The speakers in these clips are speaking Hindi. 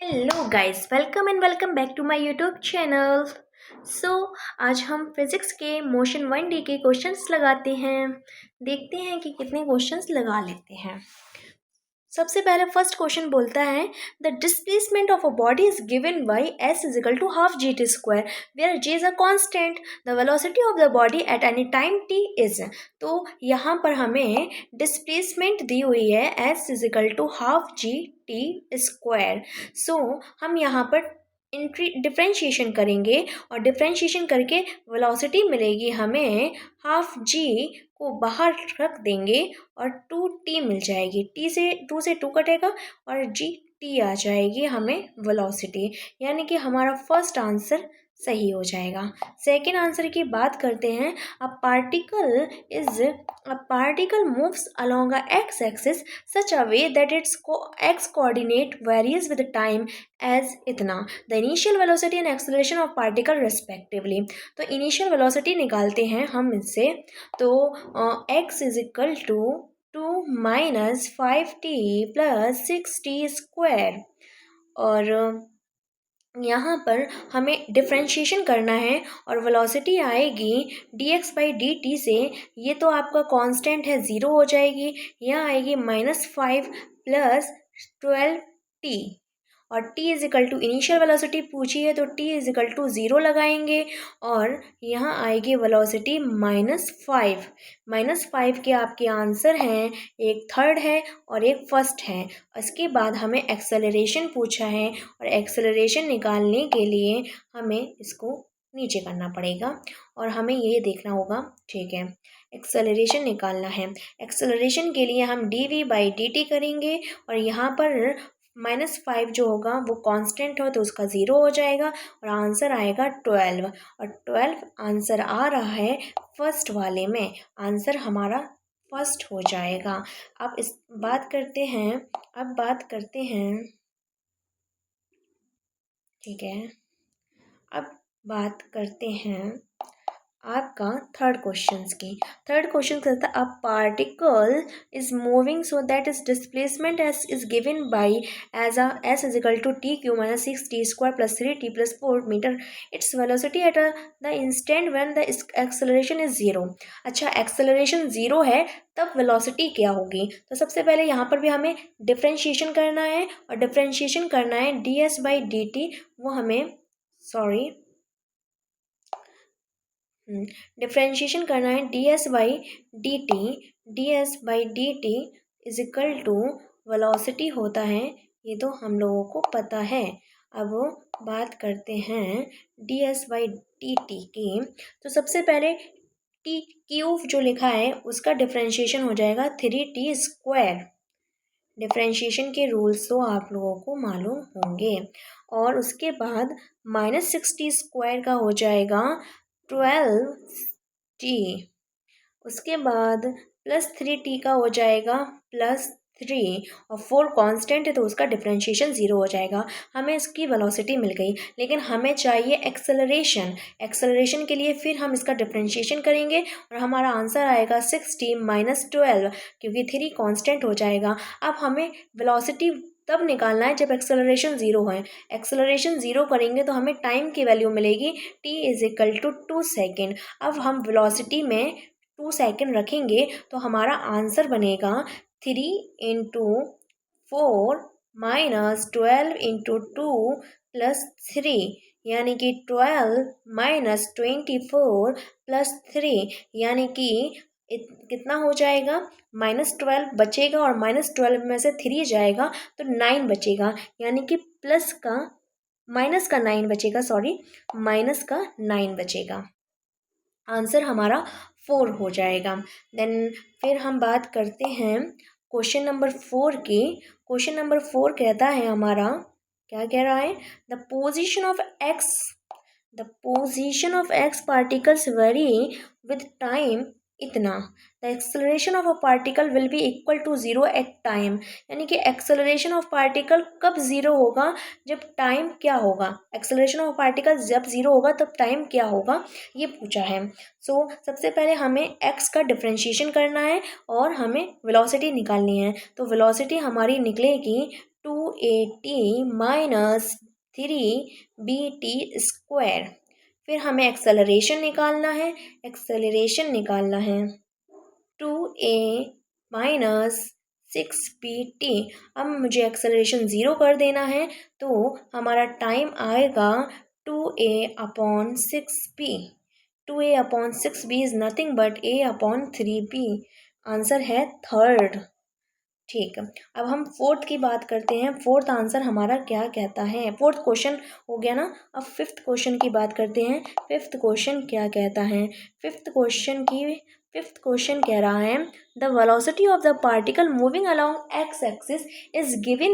Hello guys, welcome back to my YouTube channel. So आज हम फिज़िक्स के मोशन 1D के क्वेश्चंस लगाते हैं। देखते हैं कि कितने क्वेश्चंस लगा लेते हैं। सबसे पहले फर्स्ट क्वेश्चन बोलता है the displacement of a body is given by S is equal to half G T square where G is a constant. The velocity of the body at any time T is. तो यहाँ पर हमें डिस्प्लेसमेंट दी हुई है S is equal to half G T square. So हम यहाँ पर डिफ्रेंशिएशन करेंगे और डिफ्रेंशिएशन करके वेलोसिटी मिलेगी हमें हाफ जी को बाहर रख देंगे और 2t मिल जाएगी। टू से 2 कटेगा और टी आ जाएगी हमें वेलोसिटी, यानी कि हमारा फर्स्ट आंसर सही हो जाएगा। सेकेंड आंसर की बात करते हैं। A particle moves along a X axis such a way that its X coordinate varies with time as इतना the initial velocity and acceleration of particle respectively. तो इनिशियल वेलोसिटी निकालते हैं हम इससे। तो x is equal to 2 - 5t + 6t square, और यहाँ पर हमें डिफ्रेंशिएशन करना है और वेलोसिटी आएगी dx/dt से। ये तो आपका कांस्टेंट है, ज़ीरो हो जाएगी। यहाँ आएगी -5 + 12t, और t is equal to initial velocity पूछी है तो t इज इक्वल टू 0 लगाएंगे और यहाँ आएगी वेलोसिटी -5। -5 के आपके आंसर हैं, एक थर्ड है और एक फर्स्ट है। इसके बाद हमें एक्सेलरेशन पूछा है और एक्सेलरेशन निकालने के लिए हमें इसको नीचे करना पड़ेगा और हमें ये देखना होगा। ठीक है, एक्सेलरेशन निकालना है। एक्सेलरेशन के लिए हम dv/dt करेंगे और यहाँ पर -5 जो होगा वो कांस्टेंट हो तो उसका 0 हो जाएगा और आंसर आएगा 12, और 12 आंसर आ रहा है फर्स्ट वाले में। आंसर हमारा फर्स्ट हो जाएगा। अब बात करते हैं। ठीक है, अब बात करते हैं आपका थर्ड क्वेश्चन कहता है a particle is moving so that is displacement S is given by S is equal to t³ - 6t² + 3t + 4 meter its velocity at the instant when the acceleration is 0। अच्छा, एक्सेलरेशन 0 है तब वेलोसिटी क्या होगी? तो सबसे पहले यहाँ पर भी हमें डिफ्रेंशिएशन करना है और डिफ्रेंशिएशन करना है ds/dt। वो हमें डिफ्रेंशिएशन करना है ds/dt is equal to velocity होता है, ये तो हम लोगों को पता है। अब बात करते हैं ds/dt की। तो सबसे पहले t³ जो लिखा है उसका डिफ्रेंशिएशन हो जाएगा 3t²। डिफ्रेंशिएशन के रूल्स तो आप लोगों को मालूम होंगे। और उसके बाद -6t² का हो जाएगा 12t। उसके बाद +3t का हो जाएगा +3, और 4 कांस्टेंट है तो उसका डिफ्रेंशिएशन 0 हो जाएगा। हमें इसकी वेलोसिटी मिल गई, लेकिन हमें चाहिए एक्सेलरेशन के लिए फिर हम इसका डिफ्रेंशिएशन करेंगे और हमारा आंसर आएगा 6t - 12, क्योंकि 3 कांस्टेंट हो जाएगा। अब हमें वेलोसिटी तब निकालना है जब एक्सेलरेशन 0 है। एक्सेलरेशन 0 करेंगे तो हमें टाइम की वैल्यू मिलेगी t is equal to 2 second. अब हम वेलोसिटी में 2 सेकेंड रखेंगे तो हमारा आंसर बनेगा 3 × 4 - 12 × 2 + 3, यानी कि 12 - 24 + 3, यानी कि कितना हो जाएगा? -12 बचेगा और -12 में से 3 जाएगा तो 9 बचेगा, यानी कि माइनस का 9 बचेगा, माइनस का 9 बचेगा। आंसर हमारा 4 हो जाएगा। देन फिर हम बात करते हैं क्वेश्चन नंबर 4 की। क्वेश्चन नंबर 4 कहता है हमारा, क्या कह रहा है? The position of X particles vary with time इतना। The acceleration of a particle will be equal to 0 at time, यानी कि एक्सेलरेशन ऑफ पार्टिकल कब 0 होगा? जब टाइम क्या होगा? एक्सेलरेशन ऑफ पार्टिकल जब 0 होगा तब टाइम क्या होगा, ये पूछा है। सबसे पहले हमें एक्स का डिफ्रेंशिएशन करना है और हमें वेलोसिटी निकालनी है। तो वेलोसिटी हमारी निकलेगी 2 2at माइनस 3bt²। फिर हमें एक्सेलरेशन निकालना है 2a माइनस 6bt। अब मुझे एक्सेलरेशन 0 कर देना है, तो हमारा टाइम आएगा 2a/6b। 2a/6b is nothing but a/3b। Answer है थर्ड। ठीक, अब हम फोर्थ की बात करते हैं। फोर्थ आंसर हमारा क्या कहता है? फोर्थ क्वेश्चन हो गया ना। अब फिफ्थ क्वेश्चन की बात करते हैं। फिफ्थ क्वेश्चन क्या कहता है? फिफ्थ क्वेश्चन कह रहा है the velocity of the particle moving along X axis is given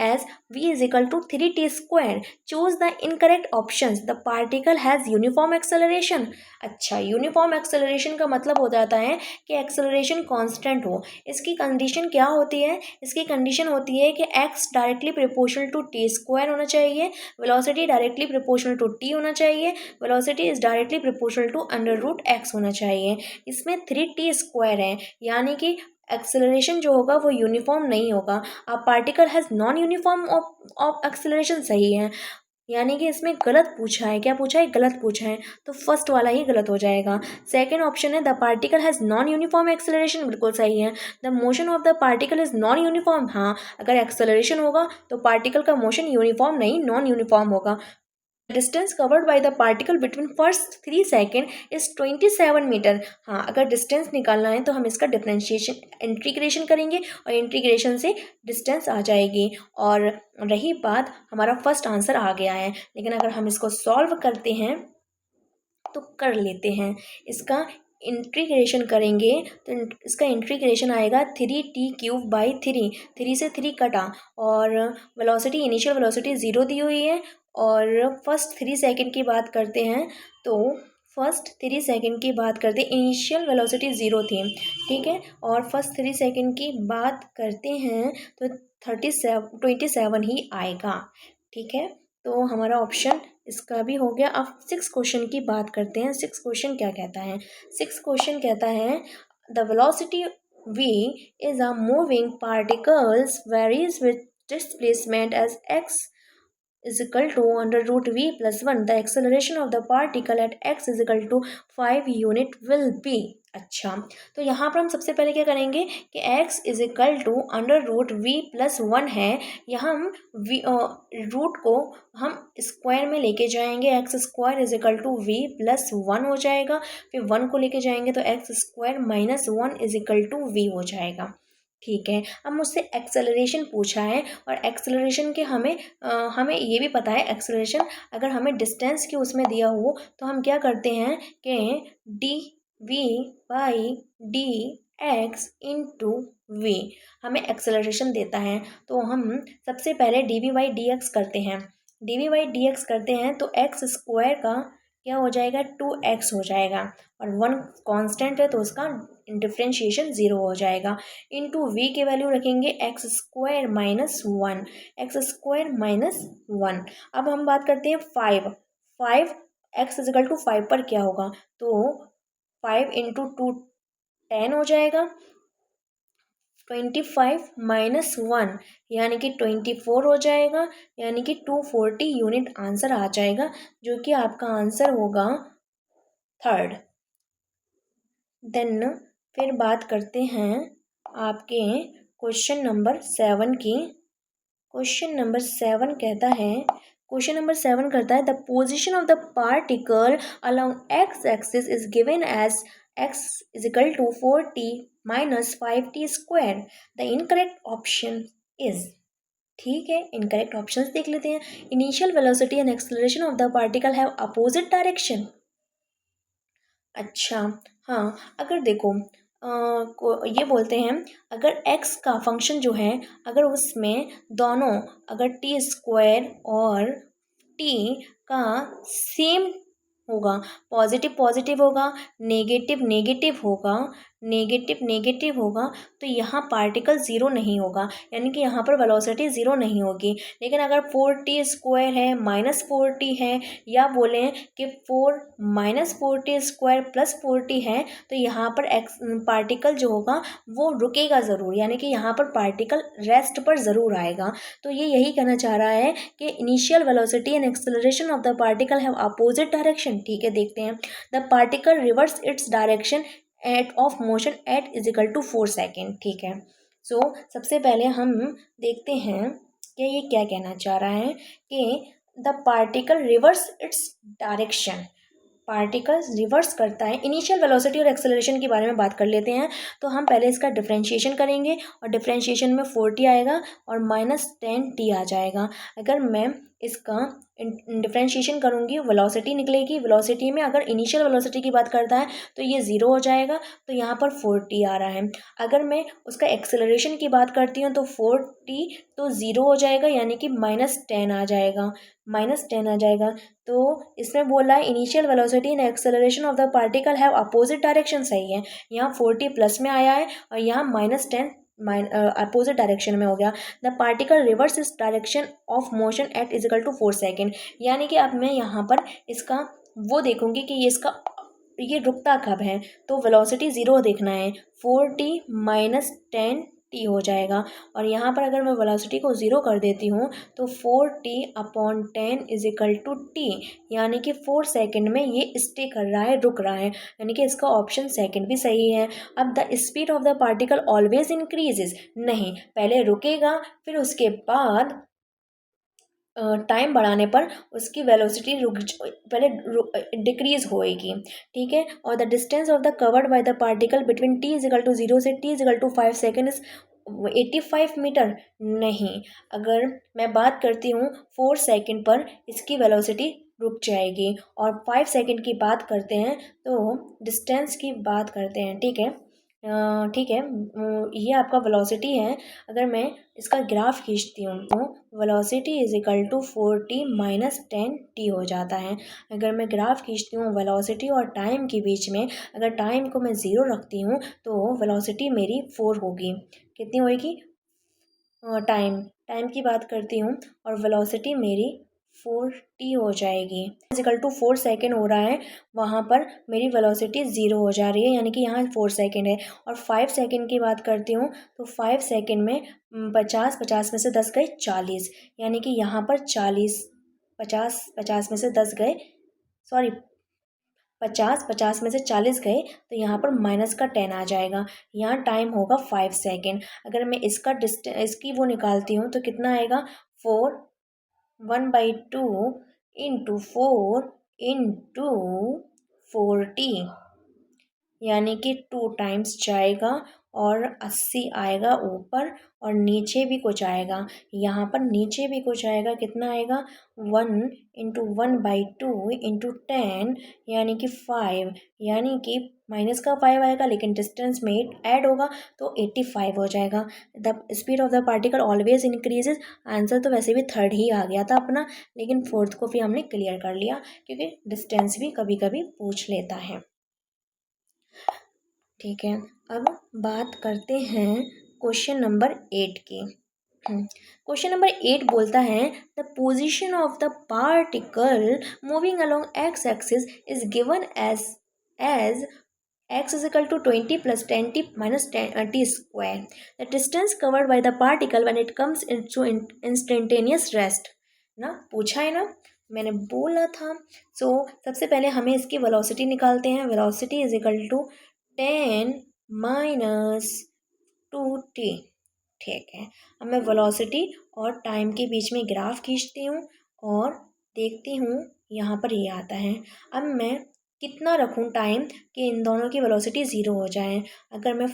as v is equal to 3t²। Choose the incorrect options. The particle has uniform acceleration. अच्छा, यूनिफॉर्म एक्सेलरेशन का मतलब हो जाता है कि एक्सेलरेशन कांस्टेंट हो। इसकी कंडीशन क्या होती है? इसकी कंडीशन होती है कि x directly proportional to t² होना चाहिए, velocity directly proportional to t होना चाहिए, velocity is directly proportional to √x होना चाहिए। इसमें 3t² है, यानी कि एक्सेलरेशन जो होगा वो यूनिफॉर्म नहीं होगा। अब particle has non uniform of acceleration सही है, यानी कि इसमें गलत पूछा है। क्या पूछा है? गलत पूछा है, तो फर्स्ट वाला ही गलत हो जाएगा। सेकंड ऑप्शन है the particle has non uniform acceleration, बिल्कुल सही है। The motion of the particle is non uniform. हाँ, अगर एक्सेलरेशन होगा तो पार्टिकल का मोशन यूनिफॉर्म नहीं, नॉन यूनिफॉर्म होगा। Distance covered by the particle between first 3 second is 27 meter. हाँ, अगर डिस्टेंस निकालना है तो हम इसका डिफरेंशिएशन इंटीग्रेशन करेंगे और इंटीग्रेशन से डिस्टेंस आ जाएगी। और रही बात, हमारा फर्स्ट आंसर आ गया है, लेकिन अगर हम इसको सॉल्व करते हैं तो कर लेते हैं। इसका इंटीग्रेशन करेंगे तो इसका इंटीग्रेशन आएगा 3t³ 3 से 3 कटा, और वेलोसिटी, इनिशियल वेलोसिटी 0 दी हुई है। और फर्स्ट 3 सेकंड की बात करते हैं तो इनिशियल वेलोसिटी 0 थी, ठीक है। और फर्स्ट 3 सेकंड की बात करते हैं तो 27 ही आएगा, ठीक है। तो हमारा ऑप्शन इसका भी हो गया। अब 6 क्वेश्चन की बात करते हैं। 6 क्वेश्चन क्या कहता है? 6 क्वेश्चन कहता है the velocity v is a moving particles varies with displacement as x is equal to √v+1. The acceleration of the particle at x is equal to 5 unit will be। अच्छा, तो यहाँ पर हम सबसे पहले क्या करेंगे कि x is equal to √v+1 है। यहाँ हम रूट को हम स्क्वायर में लेके जाएंगे। x² is equal to v+1 हो जाएगा। फिर 1 को लेके जाएंगे तो x² - 1 is equal to v हो जाएगा, ठीक है। अब मुझसे एक्सेलरेशन पूछा है, और एक्सेलरेशन के हमें ये भी पता है एक्सेलरेशन अगर हमें डिस्टेंस के उसमें दिया हो तो हम क्या करते हैं कि dv/dx इंटू v हमें एक्सेलरेशन देता है। तो हम सबसे पहले dv/dx करते हैं तो x² का क्या हो जाएगा? 2x हो जाएगा, और 1 कांस्टेंट है तो उसका डिफ्रेंशिएशन 0 हो जाएगा। इंटू v की वैल्यू रखेंगे x² - 1। अब हम बात करते हैं 5 x इज इक्वल टू 5 पर क्या होगा? तो 5 इंटू 2 10 हो जाएगा। 25 - 1 यानी कि 24 हो जाएगा, यानी कि 240 यूनिट आंसर आ जाएगा, जो कि आपका आंसर होगा थर्ड। देन फिर बात करते हैं आपके क्वेश्चन नंबर 7 की। क्वेश्चन नंबर 7 करता है the position of the particle along X axis is given as x is equal to 4t - 5t²। The incorrect option is, ठीक है। इनकरेक्ट ऑप्शंस देख लेते हैं। Initial velocity and acceleration of the particle have opposite direction. अच्छा, हाँ, अगर देखो ये बोलते हैं अगर x का फंक्शन जो है, अगर उसमें दोनों अगर t² और t का सेम होगा, पॉजिटिव पॉजिटिव होगा, नेगेटिव नेगेटिव होगा, नेगेटिव नेगेटिव होगा तो यहाँ पार्टिकल ज़ीरो नहीं होगा, यानी कि यहाँ पर वेलोसिटी ज़ीरो नहीं होगी। लेकिन अगर 4t² है -4t है, या बोलें कि 4 - 4t² + 4t है, तो यहाँ पर पार्टिकल जो होगा वो रुकेगा ज़रूर, यानी कि यहाँ पर पार्टिकल रेस्ट पर ज़रूर आएगा। तो ये यही कहना चाह रहा है कि initial velocity and acceleration of the particle have opposite direction. ठीक है, देखते हैं। The particle reverse its direction at of motion at = 4 second. ठीक है, सो सबसे पहले हम देखते हैं कि ये क्या कहना चाह रहा है कि the particle reverse its direction, particles reverse करता है। इनिशियल वेलोसिटी और एक्सेलरेशन के बारे में बात कर लेते हैं। तो हम पहले इसका डिफरेंशिएशन करेंगे, और डिफरेंशिएशन में 4t आएगा और -10t आ जाएगा। अगर मैं इसका डिफरेंशिएशन करूँगी, वेलोसिटी निकलेगी। वेलोसिटी में अगर इनिशियल वेलोसिटी की बात करता है तो ये 0 हो जाएगा, तो यहाँ पर 4t आ रहा है। अगर मैं उसका एक्सेलरेशन की बात करती हूँ तो 4t तो 0 हो जाएगा, यानी कि -10 आ जाएगा, -10 आ जाएगा। तो इसमें बोला है initial velocity and acceleration of the particle have opposite direction. सही है, यहाँ 4t प्लस में आया है और यहाँ -10 अपोजिट डायरेक्शन में हो गया। The particle reverse is direction of motion at = 4 second, यानी कि अब मैं यहाँ पर इसका वो देखूँगी कि ये रुकता कब है। तो वेलोसिटी 0 देखना है, 4t - 10t हो जाएगा। और यहाँ पर अगर मैं वेलोसिटी को 0 कर देती हूँ तो 4t/10 = t, यानी कि 4 सेकेंड में ये स्टे कर रहा है, रुक रहा है, यानी कि इसका ऑप्शन सेकेंड भी सही है। अब the speed of the particle always increases, नहीं, पहले रुकेगा फिर उसके बाद टाइम बढ़ाने पर उसकी वेलोसिटी पहले डिक्रीज होएगी। ठीक है, और the distance of the covered by the particle between t = 0 से t = 5 सेकेंड इज 85 मीटर। नहीं, अगर मैं बात करती हूँ 4 सेकेंड पर इसकी वेलोसिटी रुक जाएगी, और 5 सेकेंड की बात करते हैं तो डिस्टेंस की बात करते हैं। ठीक है, ठीक है, ये आपका वेलोसिटी है। अगर मैं इसका ग्राफ खींचती हूँ तो वेलोसिटी = 4t - 10t हो जाता है। अगर मैं ग्राफ खींचती हूँ वेलोसिटी और टाइम के बीच में, अगर टाइम को मैं 0 रखती हूँ तो वेलोसिटी मेरी 4 होगी। कितनी होगी? टाइम की बात करती हूँ और वेलोसिटी मेरी 4t हो जाएगी। = 4 सेकेंड हो रहा है, वहाँ पर मेरी वेलोसिटी 0 हो जा रही है, यानी कि यहाँ 4 सेकेंड है। और 5 सेकेंड की बात करती हूँ तो 5 सेकेंड में 50 में से 10 गए 40, यानी कि यहाँ पर 40, 50 में से 10 गए, सॉरी 50 में से 40 गए, तो यहाँ पर -10 आ जाएगा। यहाँ टाइम होगा 5 सेकेंड। अगर मैं इसकी वो निकालती हूँ तो कितना आएगा? 4 1/2 × 4 × 4t, यानी कि 2 टाइम्स जाएगा और 80 आएगा ऊपर, और नीचे भी कुछ आएगा। यहाँ पर नीचे भी कुछ आएगा, कितना आएगा? 1 × 1/2 × 10, यानी कि 5, यानी कि -5 आएगा, लेकिन डिस्टेंस में ऐड होगा तो 85 हो जाएगा। The speed of the particle always increases. Answer तो वैसे भी थर्ड ही आ गया था अपना, लेकिन फोर्थ को भी हमने क्लियर कर लिया, क्योंकि डिस्टेंस भी कभी कभी पूछ लेता है। ठीक है, अब बात करते हैं क्वेश्चन नंबर 8 की। क्वेश्चन नंबर 8 बोलता है the position of the particle moving along X axis is given as x = 20 + 10t - 10t². The distance covered by the particle when it comes into instantaneous rest. ना पूछा है ना, मैंने बोला था। सबसे पहले हमें इसकी वेलोसिटी निकालते हैं। Velocity = 10 - 2t। ठीक है, अब मैं वेलोसिटी और टाइम के बीच में ग्राफ खींचती हूँ और देखती हूँ, यहाँ पर ये आता है। अब मैं कितना रखूँ टाइम कि इन दोनों की वेलोसिटी 0 हो जाए। अगर मैं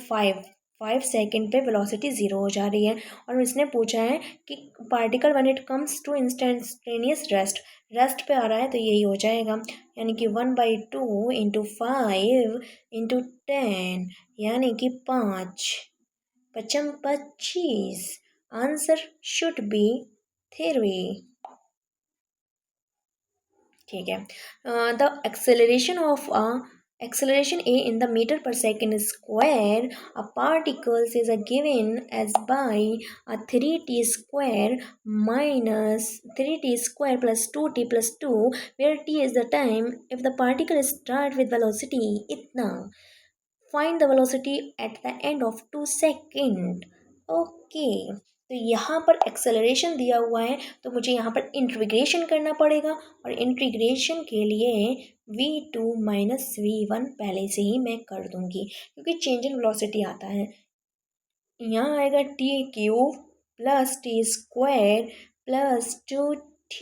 5 सेकेंड पे वेलोसिटी 0 हो जा रही है, और इसने पूछा है कि particle when it comes to instantaneous rest पे आ रहा है, तो यही हो जाएगा, यानी कि 1/2 × 5 × 10, यानी कि 5 पचम 25। Answer should B 3। ठीक है, the acceleration of acceleration a in the meter per second square a particle is given as by a 3t square minus 3t square plus 2t plus 2 where t is the time. If the particle start with velocity itna, find the velocity at the end of 2 second. Okay, तो यहाँ पर एक्सेलरेशन दिया हुआ है तो मुझे यहाँ पर इंटीग्रेशन करना पड़ेगा और इंटीग्रेशन के लिए v2 माइनस v1 पहले से ही मैं कर दूंगी क्योंकि चेंज इन वेलोसिटी आता है. यहाँ आएगा T cube plus T square plus 2t.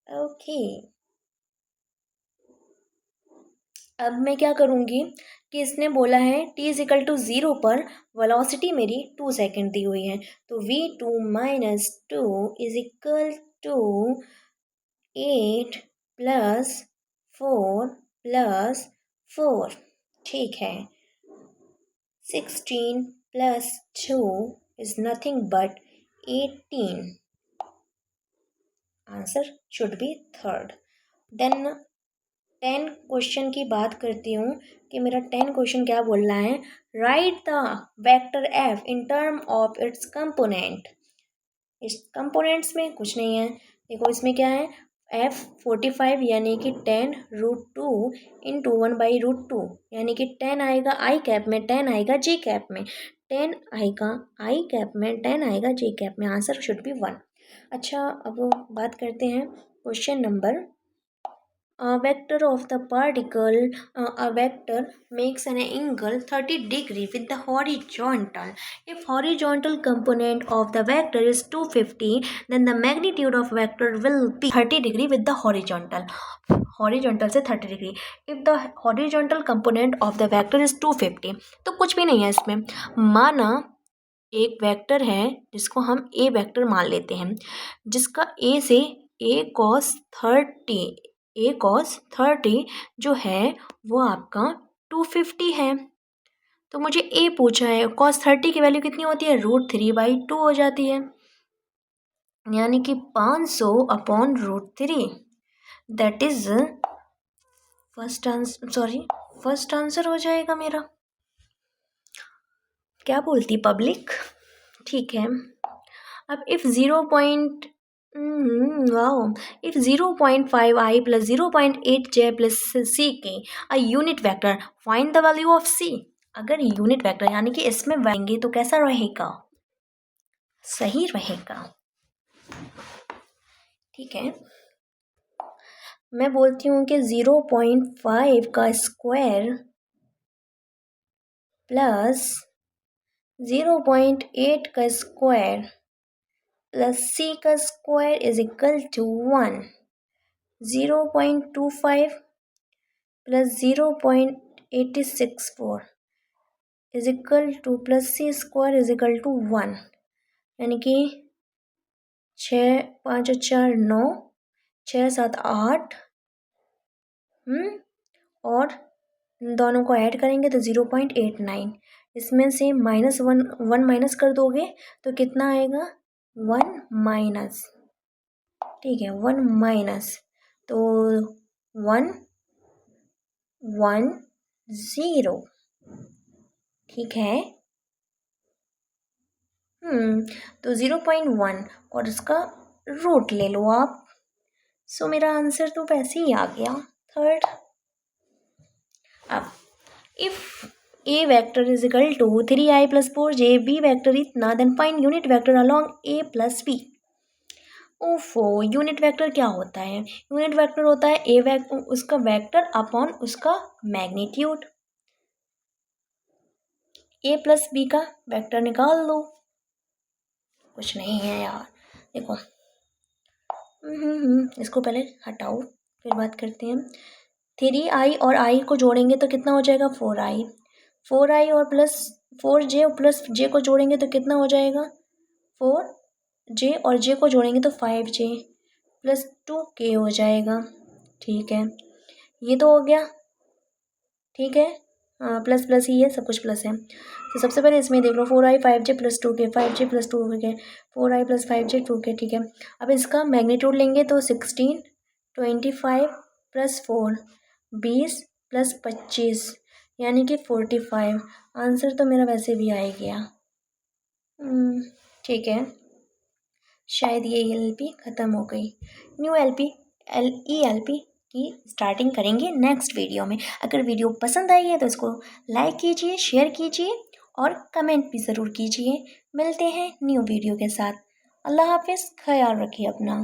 Okay, अब मैं क्या करूँगी कि इसने बोला है t इज इक्वल टू 0 पर वेलोसिटी मेरी 2 सेकेंड दी हुई है तो v2 minus 2 is equal to 8 plus 4 plus 4. ठीक है, 16 plus 2 is nothing but 18. Answer should be third. Then 10 question की बात करती हूँ कि मेरा 10 क्वेश्चन क्या बोल रहा है. Right the vector F in term of its component. इस कंपोनेंट्स में कुछ नहीं है. देखो इसमें क्या है, एफ 45 यानी कि 10√2 इंटू 1/√2 यानी कि 10 आएगा आई कैप में, 10 आएगा जे कैप में, 10 आएगा आई कैप में, 10 आएगा जे कैप में. Answer should B 1. अच्छा, अब बात करते हैं question number. A vector of the particle, a vector makes an angle 30 degree with the horizontal. If horizontal component of the vector is 250, then the magnitude of vector will be 30 degree with the horizontal. Horizontal से 30 degree. If the horizontal component of the vector is 250, तो कुछ भी नहीं है इसमें. माना एक वेक्टर है जिसको हम ए वेक्टर मान लेते हैं, जिसका ए से a cos 30 जो है वो आपका 250 है. तो मुझे a पूछा है, cos 30 की वैल्यू कितनी होती है, √3/2 हो जाती है यानी कि 500 upon √3. That is first answer हो जाएगा मेरा. क्या बोलती पब्लिक. ठीक है, अब if 0.5i plus 0.8j plus ck a unit vector, find the value of c. अगर यूनिट वेक्टर यानी कि इसमें वाएंगे तो कैसा रहेगा, सही रहेगा. ठीक है, मैं बोलती हूँ कि 0.5 का स्क्वायर प्लस 0.8 का स्क्वायर प्लस c का square is equal to 1. 0.25 plus 0.864 is equal to plus c square is equal to 1 यानी कि 6 5 4 9 6 7 8 और दोनों को ऐड करेंगे तो 0.89. इसमें से -1 माइनस कर दोगे तो कितना आएगा, 1 माइनस. ठीक है, 1 माइनस तो 1 1 0. ठीक है, तो 0.1 और इसका रूट ले लो आप. सो मेरा आंसर तो वैसे ही आ गया थर्ड. अब if a vector is equal to 3i plus 4j, b vector इतना, then find unit vector along a plus b. ओफो, यूनिट वेक्टर क्या होता है, यूनिट वेक्टर होता है a उसका वेक्टर अपॉन उसका मैग्नीट्यूड. a प्लस b का वेक्टर निकाल लो. कुछ नहीं है यार, देखो इसको पहले हटाओ फिर बात करते हैं. 3i और i को जोड़ेंगे तो कितना हो जाएगा, 4i. 4i और प्लस 4j और प्लस j को जोड़ेंगे तो कितना हो जाएगा, 4j और j को जोड़ेंगे तो 5j प्लस 2k हो जाएगा. ठीक है, ये तो हो गया. ठीक है, प्लस प्लस ही है, सब कुछ प्लस है. तो सबसे पहले इसमें देख लो 4i 5j plus 2k, 5j plus 2k, 4i plus 5j 2k. ठीक है, अब इसका मैग्नीट्यूड लेंगे तो 16 25 प्लस 4 20 +25 यानी कि 45। आंसर तो मेरा वैसे भी आ ही गया। ठीक है, शायद ये LP ख़त्म हो गई। न्यू LP ELP की स्टार्टिंग करेंगे नेक्स्ट वीडियो में। अगर वीडियो पसंद आई है तो इसको लाइक कीजिए, शेयर कीजिए और कमेंट भी ज़रूर कीजिए। मिलते हैं न्यू वीडियो के साथ। अल्लाह हाफिज़, ख्याल रखिए अपना।